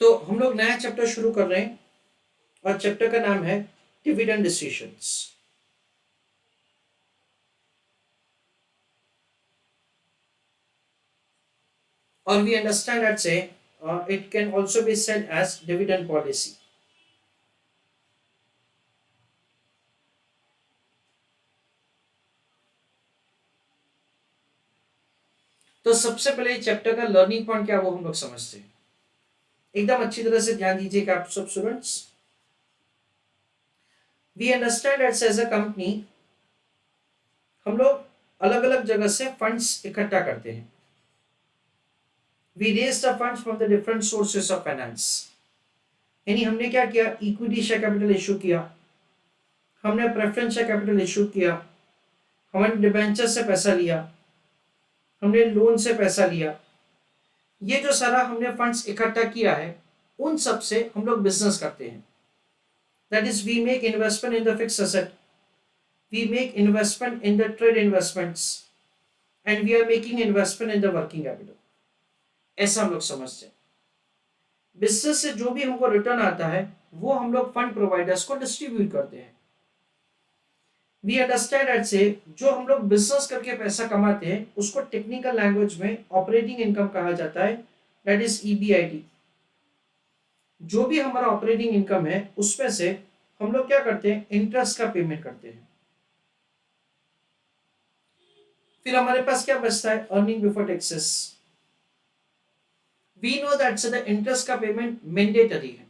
तो हम लोग नया चैप्टर शुरू कर रहे हैं और चैप्टर का नाम है डिविडेंड डिसीजंस। और we understand that say it can also be said as dividend policy. तो सबसे पहले चैप्टर का लर्निंग पॉइंट क्या वो हम लोग समझते हैं। एकदम अच्छी तरह से ध्यान दीजिएगा आप सब students. We understand that as a company हम लोग अलग अलग जगह से फंड्स इकट्ठा करते हैं। We raise the funds from the different sources of finance. यानी हमने क्या किया, इक्विटी शेयर कैपिटल इशू किया, हमने प्रेफरेंस शेयर कैपिटल इशू किया, हमने डिबेंचर से पैसा लिया, हमने लोन से पैसा लिया। ये जो सारा हमने फंड्स इकट्ठा किया है उन सब से हम लोग बिजनेस करते हैं। That is we make investment in the fixed asset, we make investment in the trade investments and we are making investment in the working capital. ऐसा हम लोग समझते हैं। बिजनेस से जो भी हमको रिटर्न आता है वो हम लोग फंड प्रोवाइडर्स को डिस्ट्रीब्यूट करते हैं। वी अंडरस्टैंड दैट से जो हम लोग बिजनेस करके पैसा कमाते हैं उसको टेक्निकल लैंग्वेज में ऑपरेटिंग इनकम कहा जाता है। That is EBIT. जो भी हमारा ऑपरेटिंग इनकम है उसमें से हम लोग क्या करते हैं, इंटरेस्ट का पेमेंट करते हैं। फिर हमारे पास क्या बचता है, earning before taxes. We know that say the interest का पेमेंट मैंडेटरी है।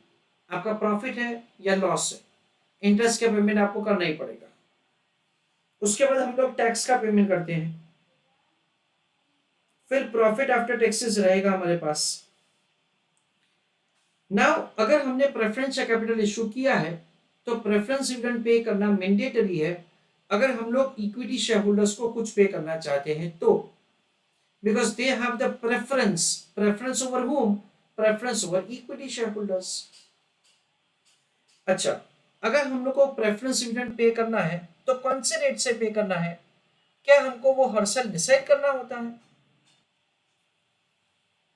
आपका प्रॉफिट है या लॉस है, इंटरेस्ट का पेमेंट आपको करना ही पड़ेगा। उसके बाद हम लोग टैक्स का पेमेंट करते हैं। फिर प्रॉफिट आफ्टर टैक्सेस रहेगा हमारे पास। नाउ अगर हमने प्रेफरेंस या कैपिटल इशू किया है तो प्रेफरेंस डिविडेंड पे करना मैंडेटरी है। अगर हम लोग इक्विटी शेयर होल्डर्स को कुछ पे करना चाहते हैं तो, because they have the preference over home, preference over equity share holders. अच्छा, अगर हम लोग को प्रेफरेंस डिविडेंड पे करना है तो कौन से रेट से पे करना है, क्या हमको वो हर साल डिसाइड करना होता है?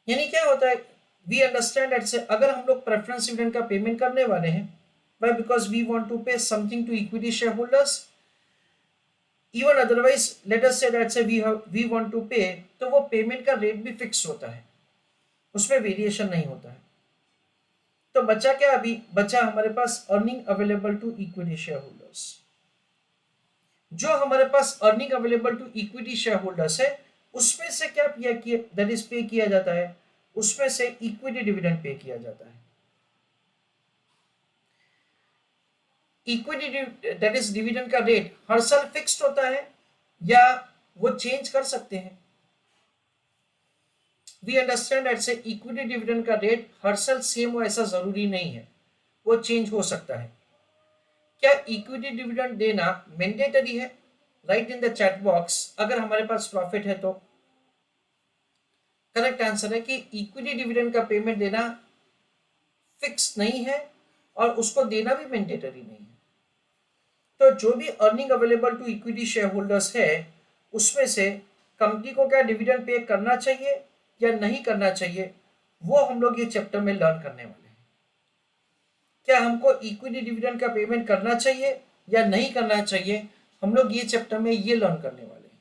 यानी क्या होता है, वी अंडरस्टैंड दैट से अगर हम लोग प्रेफरेंस डिविडेंड का पेमेंट करने वाले हैं, why, because we want to pay something to equity shareholders, even otherwise let us say that say we want to pay, तो वो पेमेंट का रेट भी फिक्स होता है, उसमें वेरिएशन नहीं होता है। तो बचा क्या, अभी बचा हमारे पास earning available to equity shareholders. जो हमारे पास earning available to equity shareholders है उसमें से क्या किया दैट इज पे किया जाता है, उसमें से इक्विटी डिविडेंड पे किया जाता है। इक्विटी दैट इज डिविडेंड का रेट हर साल फिक्स्ड होता है या वो चेंज कर सकते हैं। वी अंडरस्टैंड दैट से इक्विटी डिविडेंड का रेट हर साल सेम हो ऐसा जरूरी नहीं है, वो चेंज हो सकता है। क्या इक्विटी डिविडेंड देना मैंडेटरी है? Right in the chat box अगर हमारे पास प्रॉफिट है तो। करेक्ट आंसर है कि इक्विटी डिविडेंड का पेमेंट देना फिक्स नहीं है और उसको देना भी मैंडेटरी नहीं है। तो जो भी earning available to equity shareholders है उसमें से कंपनी को क्या डिविडेंड पे करना चाहिए या नहीं करना चाहिए, वो हम लोग ये चैप्टर में लर्न करने वाले हैं। क्या हमको इक्विटी डिविडेंड का पेमेंट करना चाहिए या नहीं करना चाहिए, हम लोग ये चैप्टर में ये लर्न करने वाले हैं।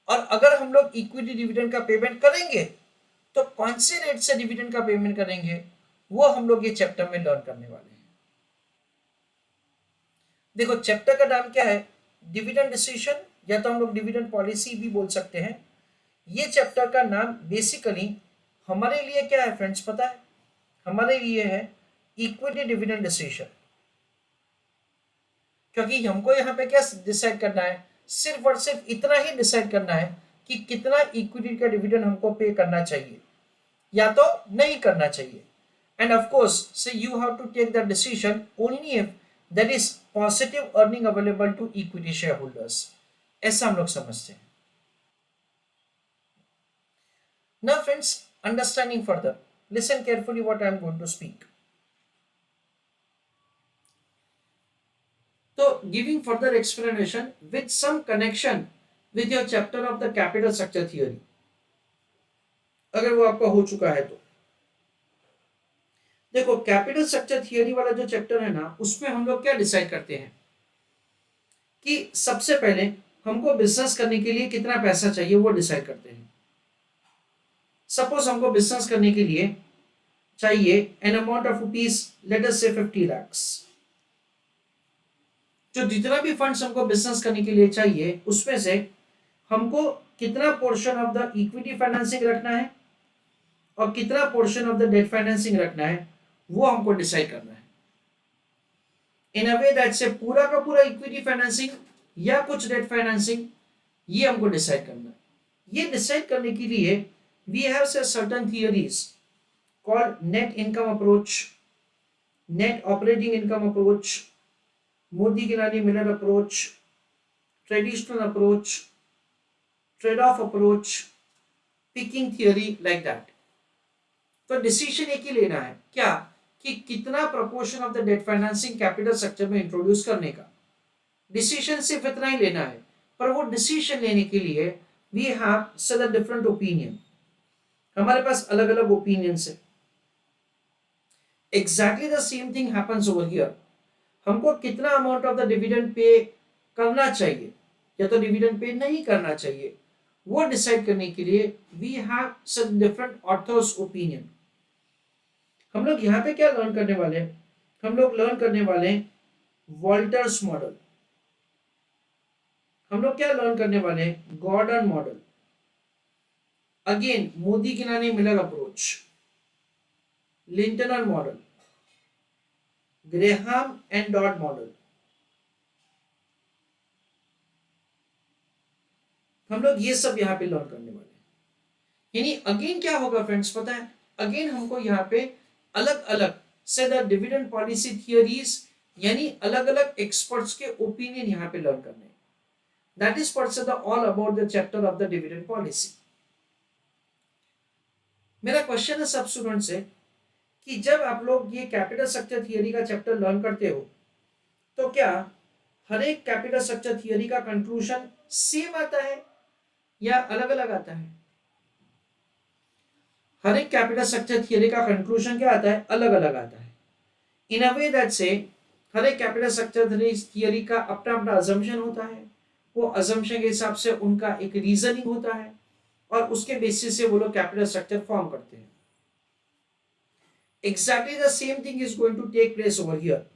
और अगर हम लोग इक्विटी डिविडेंड का पेमेंट करेंगे तो कौन से रेट से डिविडेंड का पेमेंट करेंगे, वो हम लोग ये चैप्टर में लर्न करने वाले हैं। देखो चैप्टर का नाम क्या है, डिविडेंड डिसीजन, या तो हम लोग डिविडेंड पॉलिसी भी बोल सकते हैं। ये चैप्टर का नाम बेसिकली हमारे लिए क्या है फ्रेंड्स पता है, हमारे लिए है इक्विटी डिविडेंड डिसीजन। क्योंकि हमको यहाँ पे क्या डिसाइड करना है, सिर्फ और सिर्फ इतना ही डिसाइड करना है कि कितना इक्विटी का डिविडेंड हमको पे करना चाहिए या तो नहीं करना चाहिए। एंड ऑफ कोर्स से you have to take the decision only if there is positive earning available to equity shareholders, ऐसा हम लोग समझते हैं। Now friends, understanding further, listen carefully what I am going to speak. तो giving further explanation with some connection with your chapter of the capital structure theory, अगर वो आपका हो चुका है तो। देखो कैपिटल स्ट्रक्चर थियरी वाला जो चैप्टर है ना, उसमें हम लोग क्या डिसाइड करते हैं कि सबसे पहले हमको बिजनेस करने के लिए कितना पैसा चाहिए वो डिसाइड करते हैं। सपोज हमको बिजनेस करने के लिए चाहिए an amount of rupees, let us से 50 lakhs। जो जितना भी फंड्स हमको बिजनेस करने के लिए चाहिए उसमें से हमको कितना portion of the equity financing रखना है और कितना portion of the debt financing रखना है, वो हमको डिसाइड करना है। इन अ वे दैट से पूरा का पूरा इक्विटी फाइनेंसिंग या कुछ डेट फाइनेंसिंग, ये हमको डिसाइड करना है। ये डिसाइड करने के लिए we have certain theories called net income approach, net operating income approach, Modigliani Miller approach, traditional approach, trade off approach, pecking theory, like that. तो डिसीजन एक ही लेना है क्या, कि कितना proportion of the debt financing capital structure में introduce करने का। डिसीजन सिर्फ इतना ही लेना है, पर वो डिसीजन लेने के लिए we have such different opinion, हमारे पास अलग अलग ओपिनियंस है। Exactly the same thing happens over here. हमको कितना amount of the dividend pay करना चाहिए या तो डिविडेंड पे नहीं करना चाहिए, वो डिसाइड करने के लिए we have such different authors opinion. हम लोग यहाँ पे क्या लर्न करने वाले हैं, हम लोग लर्न करने वाले हैं वॉल्टर्स मॉडल, हम लोग क्या लर्न करने वाले हैं Gordon model, again Modigliani Miller approach, Lintner model, Graham and Dodd model. हम लोग ये सब यहाँ पे लर्न करने वाले हैं। यानी अगेन क्या होगा फ्रेंड्स पता है, अगेन हमको यहाँ पे अलग अलग से द डिविडेंड पॉलिसी थियरीज, यानी अलग अलग एक्सपर्ट्स के ओपिनियन यहाँ पे लर्न करने। That is what's the all about the chapter of the dividend policy. मेरा क्वेश्चन है सब स्टूडेंट से कि जब आप लोग ये कैपिटल स्ट्रक्चर थियरी का चैप्टर लर्न करते हो तो क्या हर एक कैपिटल स्ट्रक्चर थियरी का कंक्लूजन सेम आता है या अलग अलग आता है? हर एक कैपिटल स्ट्रक्चर थियरी का कंक्लूजन क्या आता है, अलग अलग आता है। इन अ वे दैट से हर एक कैपिटल स्ट्रक्चर थियरी का अपना अपना अजम्पशन होता है, वो अजम्पशन के हिसाब से उनका एक रीजनिंग होता है और उसके बेसिस से वो लोग कैपिटल स्ट्रक्चर फॉर्म करते हैं। Exactly the same thing is going to take place over here.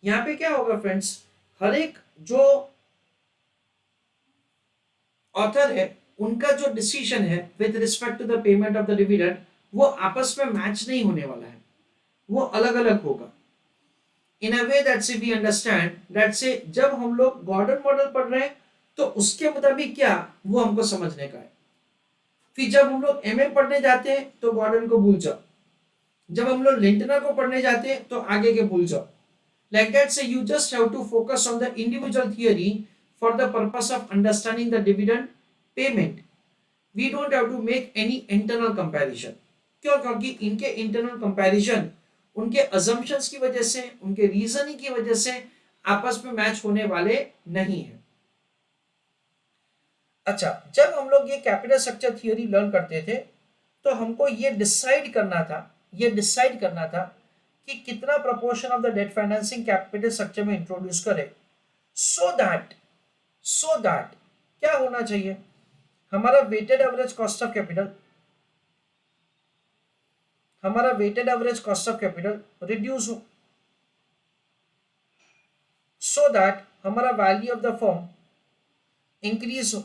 यहाँ पे क्या होगा फ्रेंड्स, हर एक जो ऑथर है उनका जो डिसीजन है with respect to the payment of the dividend, वो आपस में मैच नहीं होने वाला है, वो अलग अलग होगा। इन अ वे दैट से वी अंडरस्टैंड दैट से जब हम लोग गॉर्डन मॉडल पढ़ रहे हैं तो उसके मुताबिक क्या वो हमको समझने का है। फिर जब हम लोग एमए पढ़ने जाते हैं तो गॉर्डन को भूल जाओ, जब हम लोग लिंटनर को पढ़ने जाते हैं तो आगे के भूल जाओ। Like that, say you just have to focus on the individual theory for the purpose of understanding the dividend payment. We don't have to make any internal comparison. क्यों? क्योंकि इनके internal comparison उनके assumptions की वजह से, उनके reasoning की वजह से आपस में मैच होने वाले नहीं है। अच्छा, जब हम लोग ये कैपिटल स्ट्रक्चर थियोरी लर्न करते थे तो हमको ये डिसाइड करना था, कि कितना proportion of the debt financing capital structure में इंट्रोड्यूस करे, सो दैट क्या होना चाहिए, हमारा weighted average cost of capital reduce हो, सो दैट हमारा value of the firm increase हो।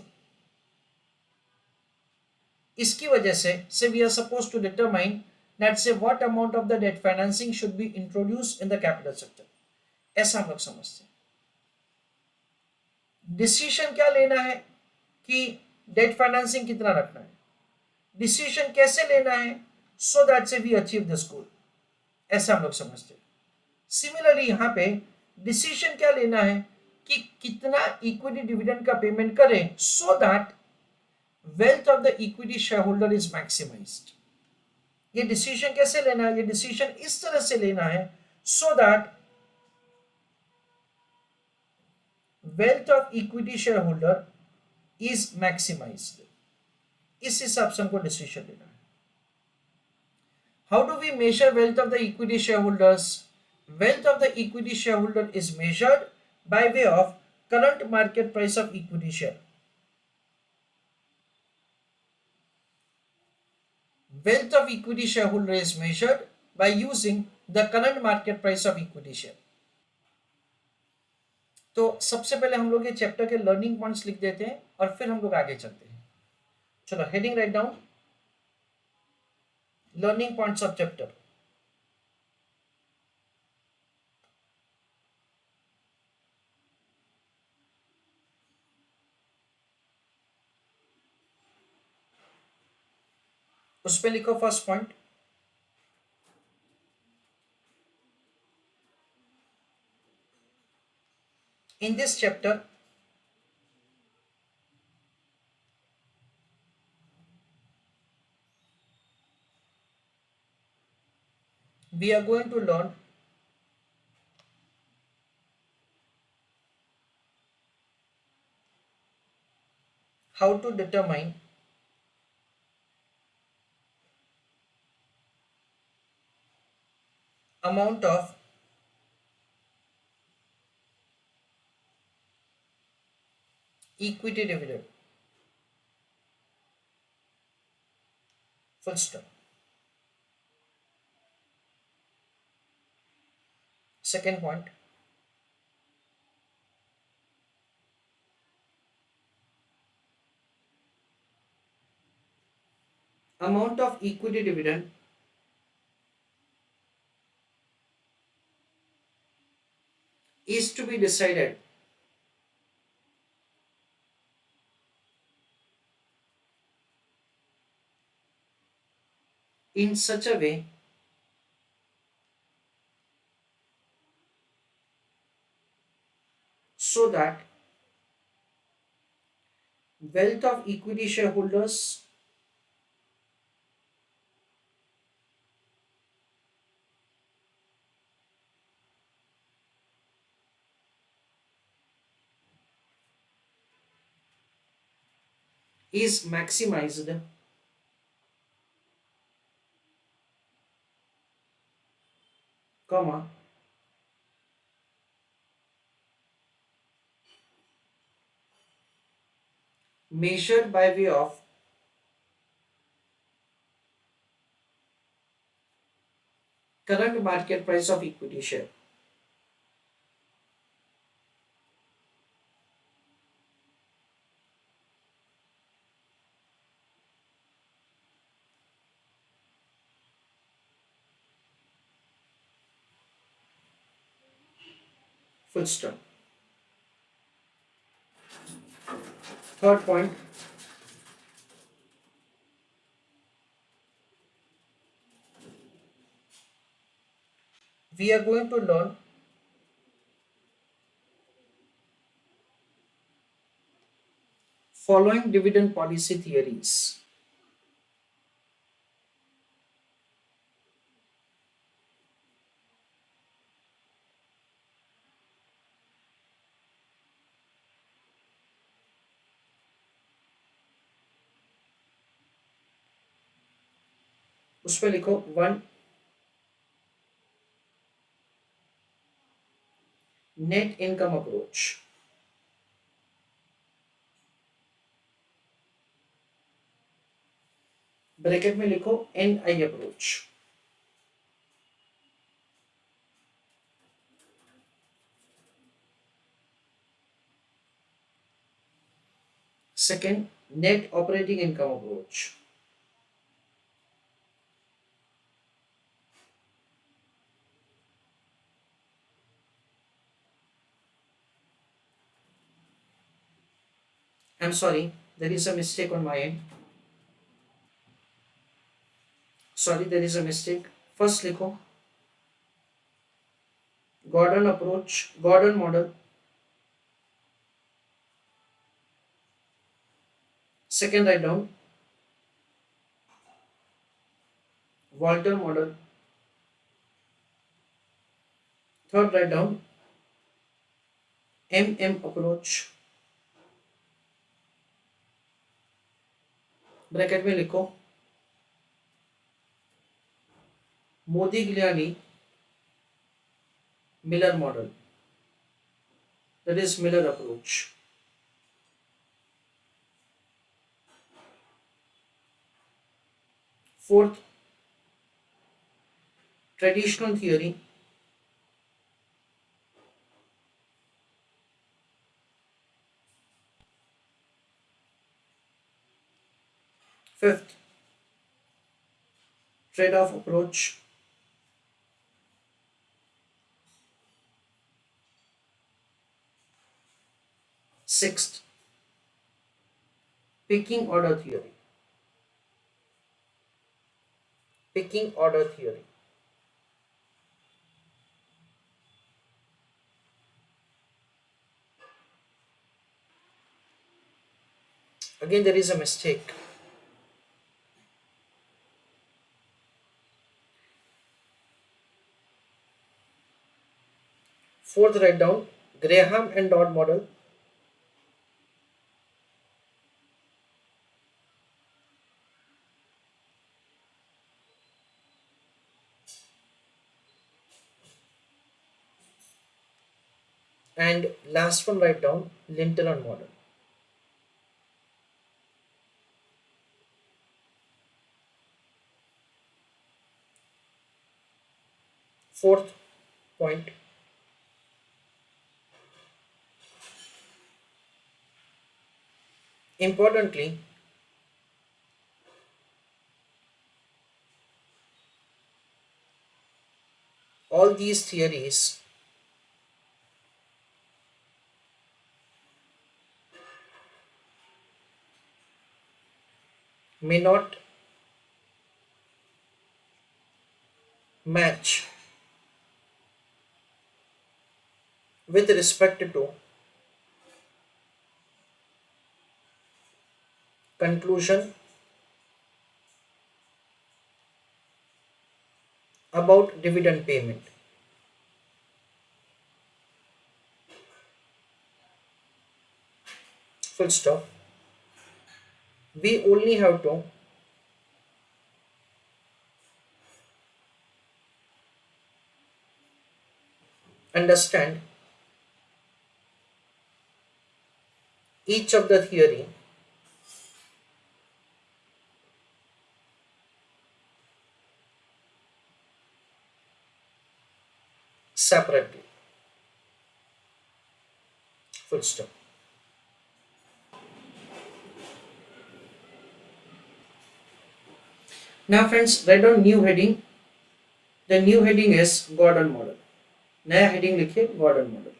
इसकी वजह से we are suppose to determine that say what amount of the debt financing should be introduced in the capital structure, ऐसा हम लोग समझते हैं। डिसीजन क्या लेना है कि डेट फाइनेंसिंग कितना रखना है, डिसीजन कैसे लेना है सो दैट से वी अचीव दिस गोल, ऐसा हम लोग समझते हैं। सिमिलरली यहाँ पे डिसीजन क्या लेना है कि कितना इक्विटी डिविडेंड का पेमेंट करें so that wealth of the equity share holder is maximised. ये डिसीजन कैसे लेना है, ये डिसीजन इस तरह से लेना है so that wealth of equity share holder is maximised. इस हिसाब से हमको डिसीजन लेना है। How do we measure wealth of the equity shareholders? Wealth of the equity shareholder is measured by way of current market price of equity share. Wealth of equity shareholder is measured by using the current market price of equity share. तो सबसे पहले हम लोग ये chapter के learning points लिख देते हैं और फिर हम लोग आगे चलते हैं. चलो heading write down, learning points of chapter. उस पे लिखो first point, in this chapter we are going to learn how to determine amount of equity dividend. Full stop. Second point, amount of equity dividend is to be decided in such a way so that wealth of equity shareholders is maximized, comma, measured by way of current market price of equity share. Full stop. Third point, we are going to learn following dividend policy theories. उस पे लिखो 1, net income approach. Bracket में लिखो NI approach. Second, net operating income approach. I'm sorry, there is a mistake on my end. Sorry, there is a mistake. First लिखो Gordon approach, Gordon model. Second, write down Walter model. Third, write down approach. Bracket में लिखो Modigliani Miller model, that is Miller approach. Fourth, traditional theory. Fifth, trade-off approach. Sixth, picking order theory. Picking order theory. Again, there is a mistake. Fourth, write down Graham and Dodd model. And last one, write down Linton model. Fourth point, importantly, all these theories may not match with respect to conclusion about dividend payment. Full stop. We only have to understand each of the theory separately. Full stop. Now friends, write down new heading. The new heading is Gordon model. नया heading लिखिए Gordon model.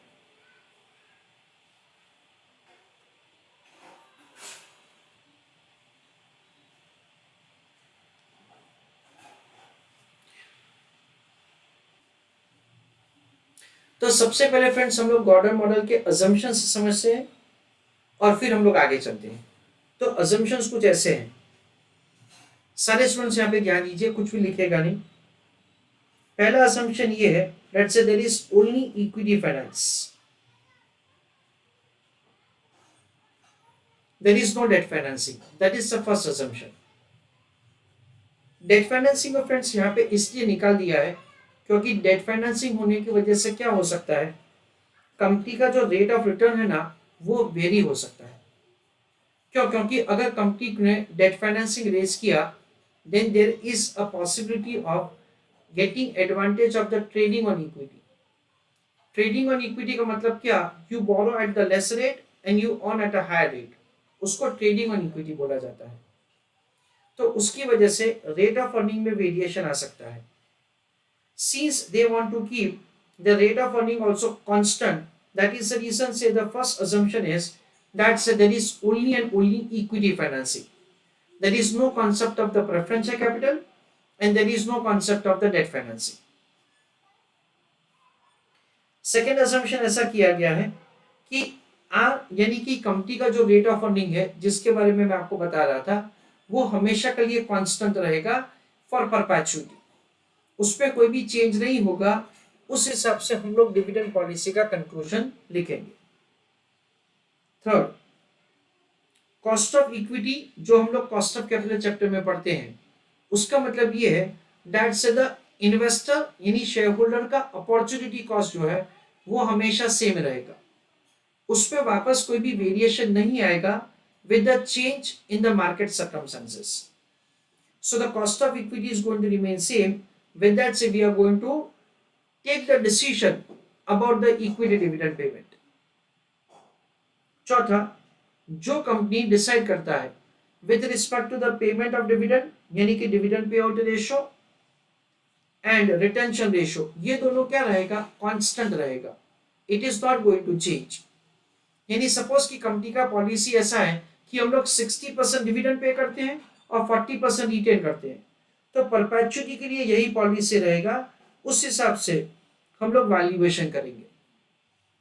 तो सबसे पहले friends हम लोग Gordon model के assumptions समझते हैं और फिर हम लोग आगे चलते हैं. तो अजम्पशंस कुछ ऐसे हैं. सारे स्टूडेंट्स यहाँ पे ध्यान दीजिए, कुछ भी लिखेगा नहीं. पहला असम्पशन ये है, let's say there is only equity finance, there is no debt financing. That is the first assumption. Debt financing को फ्रेंड्स यहाँ पे इसलिए निकाल दिया है क्योंकि डेट फाइनेंसिंग होने की वजह से क्या हो सकता है, कंपनी का जो रेट ऑफ रिटर्न है ना वो वेरी हो सकता है. क्यों? क्योंकि अगर कंपनी ने डेट फाइनेंसिंग रेज किया then there is a possibility of getting advantage of the trading on equity. Trading on equity का मतलब क्या, you borrow at the less rate and you earn at a higher rate, उसको trading on equity बोला जाता है. तो उसकी वजह से रेट ऑफ अर्निंग में वेरिएशन आ सकता है. Since they want to keep the rate of earning also constant, that is the reason say the first assumption is that say there is only and only equity financing. There is no concept of the preferential capital and there is no concept of the debt financing. Second assumption ऐसा किया गया है कि यानी कि company का जो rate of earning है जिसके बारे में मैं आपको बता रहा था वो हमेशा के लिए कांस्टेंट रहेगा फॉर परपेचुइटी, उसमें कोई भी चेंज नहीं होगा. उस हिसाब से हम लोग डिविडेंड पॉलिसी का कंक्लूजन लिखेंगे. थर्ड, कॉस्ट ऑफ इक्विटी जो हम लोग कॉस्ट ऑफ कैपिटल चैप्टर में पढ़ते हैं उसका मतलब ये है दैट से द इन्वेस्टर यानी शेयर होल्डर का अपॉर्चुनिटी कॉस्ट जो है वो हमेशा सेम रहेगा, उस पर वापस कोई भी वेरिएशन नहीं आएगा with the change in the market circumstances. So the cost of equity is going to remain same. With that say we are going to take the decision about the equity dividend payment. चौथा, जो company decide करता है with respect to the payment of dividend यानी कि dividend pay out ratio and retention ratio, ये दोनों क्या रहेगा, कांस्टेंट रहेगा, it is not going to change. यानी सपोज की कंपनी का पॉलिसी ऐसा है कि हम लोग 60% डिविडेंड पे करते हैं और 40% रिटेन करते हैं, तो परपेचुअली के लिए यही पॉलिसी रहेगा, उस हिसाब से हम लोग वैल्यूएशन करेंगे।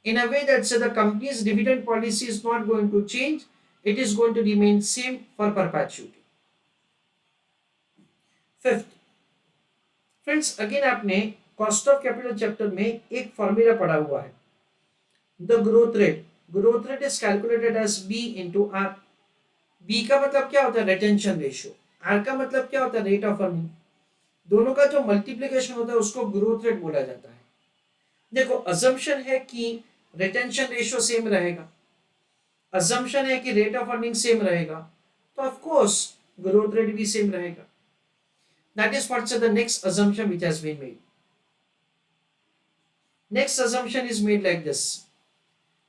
In a way that say the company's dividend policy is not going to change, it is going to remain same for perpetuity. Fifth, friends, again आपने cost of capital chapter में एक formula पढ़ा हुआ है, the growth rate. Growth rate is calculated as B into R. B का मतलब क्या होता है, retention ratio. R का मतलब क्या होता है, rate of earning. दोनों का जो multiplication होता है उसको growth rate बोला जाता है। देखो assumption है कि रिटेंशन रेशियो सेम रहेगा, अजम्पशन है कि रेट ऑफ अर्निंग सेम रहेगा, तो ऑफ कोर्स ग्रोथ रेट भी सेम रहेगा। That is what's the next assumption which has been made. Next assumption is made like this.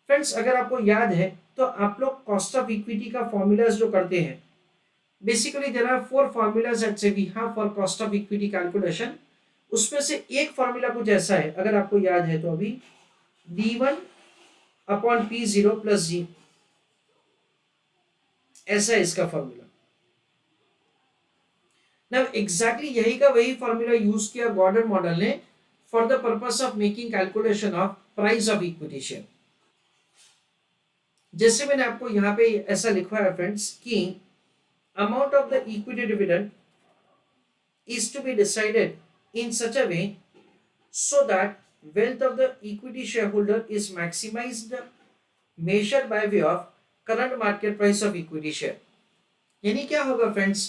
Friends, अगर आपको याद है तो आप लोग कॉस्ट ऑफ इक्विटी का फॉर्मूलाज जो करते हैं, basically there are 4 formulas that say we have for cost of equity calculation. उसमें से एक फॉर्मूला कुछ ऐसा है, अगर आपको याद है तो अभी d1 अपॉन P0 प्लस जी, ऐसा है इसका फॉर्मूला। नाउ एग्जैक्टली यही का वही फॉर्मूला यूज किया गॉर्डन मॉडल ने for the purpose of making calculation of price of equity share. जैसे मैंने आपको यहां पे ऐसा लिखा है फ्रेंड्स कि amount of the equity dividend is to be decided in such a way so that wealth of the equity shareholder is maximized measured by way of current market price of equity share. यानी क्या होगा friends,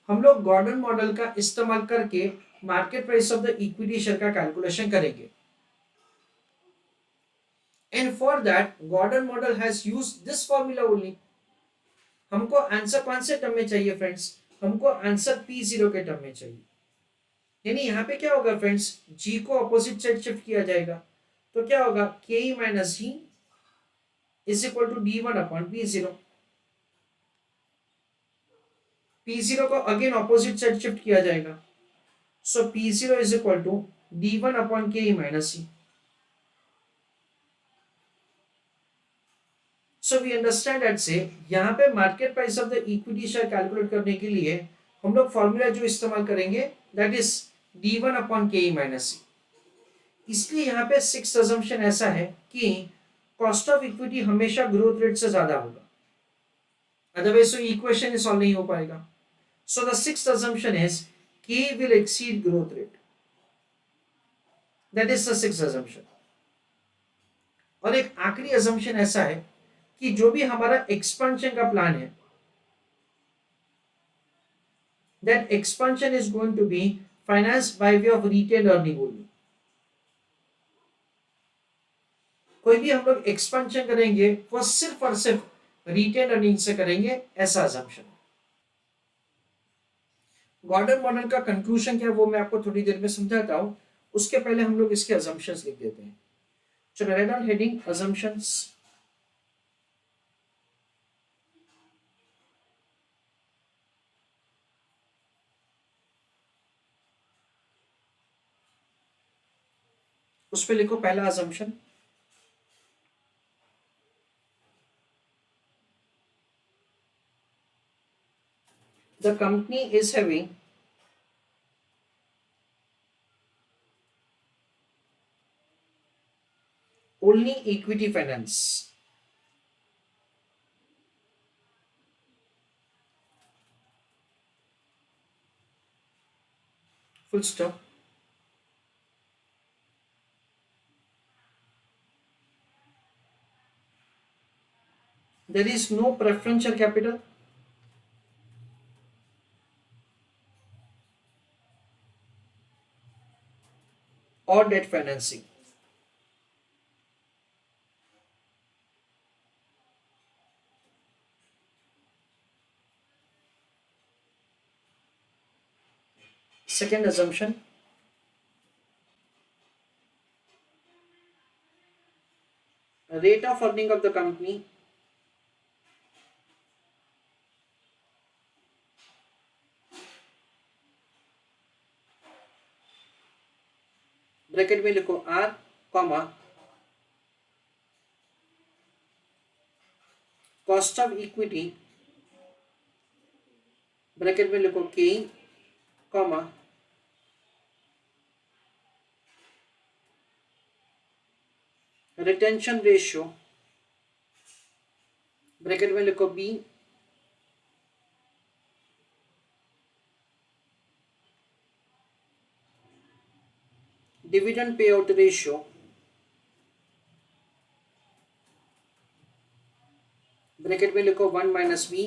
हम लोग Gordon model का इस्तेमाल करके market price of the equity share का calculation करेंगे। And for that Gordon model has used this formula only. हमको आंसर कौन से टर्म में चाहिए फ्रेंड्स, हमको आंसर P0 के टर्म में चाहिए। यानी यहाँ पे क्या होगा फ्रेंड्स, जी को अपोजिट साइड शिफ्ट किया जाएगा, तो क्या होगा k minus g is equal to d1 upon P0। P0 को अगेन अपोजिट साइड शिफ्ट किया जाएगा, so P0 is equal to d1 upon k minus c. So we understand that से यहाँ पे market price of the equity share calculate करने के लिए हम लोग फॉर्मूला जो इस्तेमाल करेंगे that is d1 upon k minus c. इसलिए यहाँ पे सिक्स्थ अजम्पशन ऐसा है कि कॉस्ट ऑफ इक्विटी हमेशा ग्रोथ रेट से ज्यादा होगा, अदरवाइज तो इक्वेशन सॉल्व नहीं हो पाएगा। So the sixth assumption is k will exceed growth rate, that is the sixth assumption. और एक आखिरी अजम्पशन ऐसा है कि जो भी हमारा एक्सपेंशन का प्लान है, that expansion is going to be financed by way of retained earning only. कोई भी हम लोग एक्सपेंशन करेंगे वो सिर्फ और सिर्फ रिटेन अर्निंग से करेंगे, ऐसा assumption। गॉर्डन मॉडल का कंक्लूजन क्या है वो मैं आपको थोड़ी देर में समझाता हूं, उसके पहले हम लोग इसके assumptions लिख देते हैं। चलो राइट ऑन हेडिंग assumptions। उस पे लिखो पहला assumption, the company is having only equity finance। full stop। there is no preferential capital, or debt financing. Second assumption, rate of earning of the company bracket में लिखो R comma cost of equity bracket में लिखो K comma retention ratio bracket में लिखो B dividend pay out ratio bracket में लिखो 1 minus B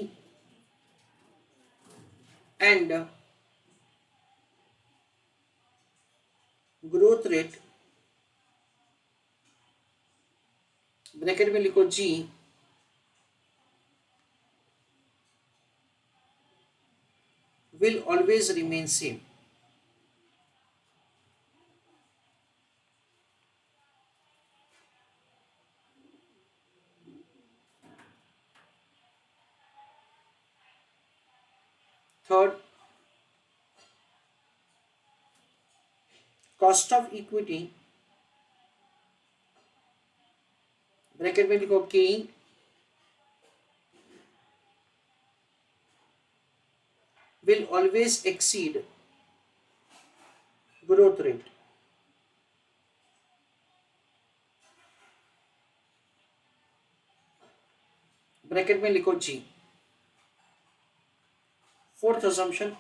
and growth rate bracket में लिखो G will always remain same. Third, cost of equity bracket में लिखो K will always exceed growth rate. Bracket में लिखो जी. Fourth assumption,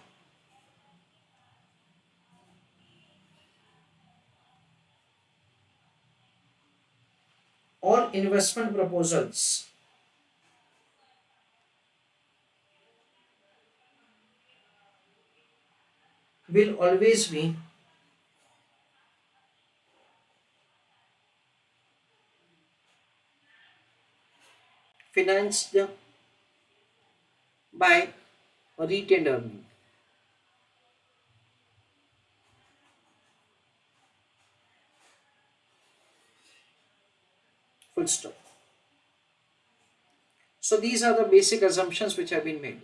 all investment proposals will always be financed by retained earning. Full stop. So these are the basic assumptions which have been made.